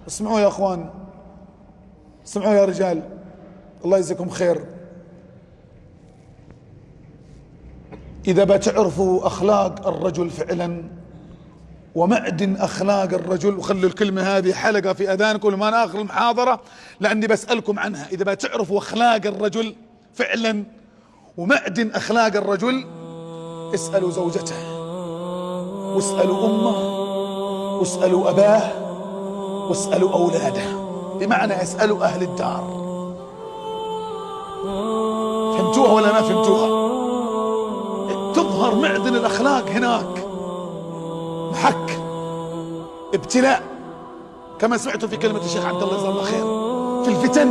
اسمعوا يا اخوان، اسمعوا يا رجال، الله يجزيكم خير. إذا بتعرفوا أخلاق الرجل فعلا ومعدن أخلاق الرجل، وخلوا الكلمة هذه حلقة في أذانكم لما أنا آخر المحاضرة لأني بسألكم عنها. إذا بتعرفوا أخلاق الرجل فعلا ومعدن أخلاق الرجل، اسألوا زوجته واسألوا أمه واسألوا أباه واسألوا أولاده، بمعنى اسألوا أهل الدار. فهمتوها ولا ما فهمتوها؟ تظهر معدن الأخلاق هناك، محك، ابتلاء، كما سمعتوا في كلمة الشيخ عبد الله جزاه الله خير. في الفتن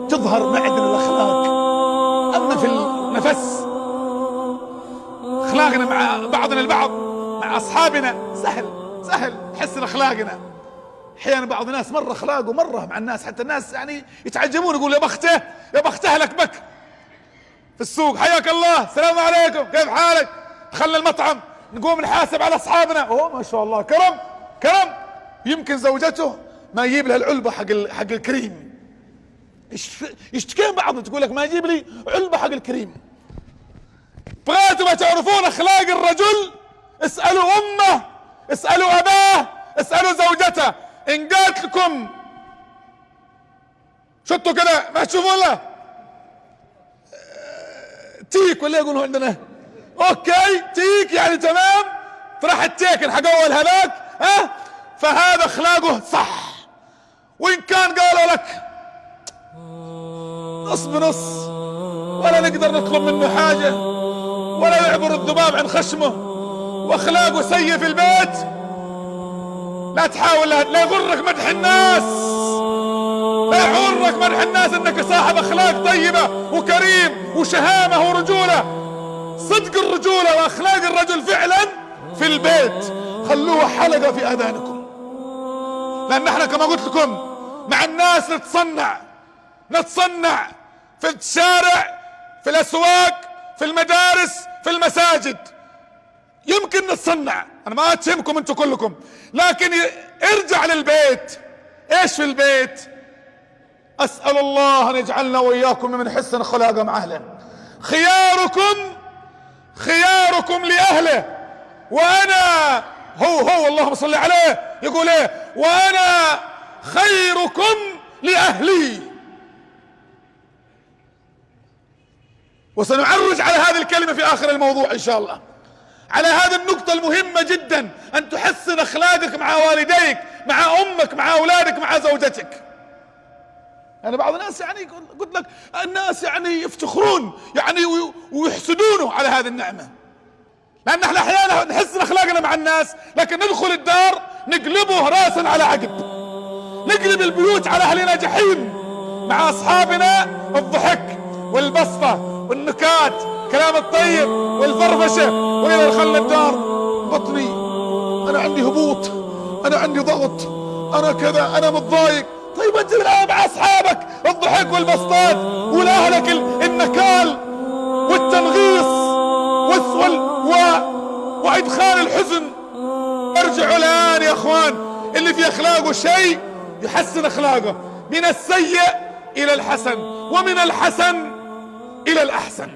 تظهر معدن الأخلاق. أما في النفس أخلاقنا مع بعضنا البعض، مع أصحابنا سهل نحسن أخلاقنا. أحيانا بعض الناس مرة أخلاقه مرة مع الناس، حتى الناس يعني يتعجبون، يقول يا بخته أهلك بك في السوق، حياك الله، السلام عليكم، كيف حالك؟ دخلنا المطعم نقوم نحاسب على أصحابنا، أوه ما شاء الله كرم. يمكن زوجته ما يجيب لها العلبة حق الكريم، يشتكين بعضهم، تقول لك ما يجيب لي علبة حق الكريم. بغيتوا ما تعرفون أخلاق الرجل، اسألوا أمه، اسألوا أباه، اسألوا زوجته. إن قالت لكم شطوا كده ما تشوفون له تيك ولا يقولوا عندنا اوكي تيك يعني تمام، تروح التيكن حق اول هذاك، فهذا اخلاقه صح. وان كان قالوا لك نص بنص ولا نقدر نطلب منه حاجة ولا يعبر الذباب عن خشمه واخلاقه سيء في البيت، لا تحاول، لا يغرك مدح الناس، لا يغرك مدح الناس انك صاحب اخلاق طيبة وكريم وشهامة ورجولة. صدق الرجولة واخلاق الرجل فعلا في البيت، خلوها حلقة في اذانكم، لان احنا كما قلت لكم مع الناس نتصنع في الشارع، في الاسواق، في المدارس، في المساجد. يمكن نتصنع، انا ما اتهمكم انتم كلكم، لكن ارجع للبيت. ايش في البيت؟ اسأل الله ان يجعلنا واياكم من حسن خلاقه مع اهله. خياركم لاهله، وانا هو اللهم صل عليه يقول ايه؟ وانا خيركم لاهلي. وسنعرج على هذه الكلمة في اخر الموضوع ان شاء الله، على هذه النقطة المهمة جدا، ان تحسن اخلاقك مع والديك، مع امك، مع اولادك، مع زوجتك. يعني بعض الناس يعني قلت لك الناس يعني يفتخرون يعني ويحسدونه على هذه النعمة، لان احنا احيانا نحسن اخلاقنا مع الناس، لكن ندخل الدار نقلبه راسا على عقب، نقلب البيوت على اهلنا جحيم. مع اصحابنا الضحك والبسطة والنكات، كلام الطيب والفرفشة، واذا دخلنا الدار بطني، انا عندي هبوط، انا عندي ضغط، انا كذا، انا متضايق. طيب انت الان مع اصحابك الضحك والبسطات، ولاهلك النكال والتنغيص وادخال الحزن. ارجعوا الان يا اخوان، اللي في اخلاقه شيء يحسن اخلاقه، من السيء الى الحسن، ومن الحسن الى الاحسن.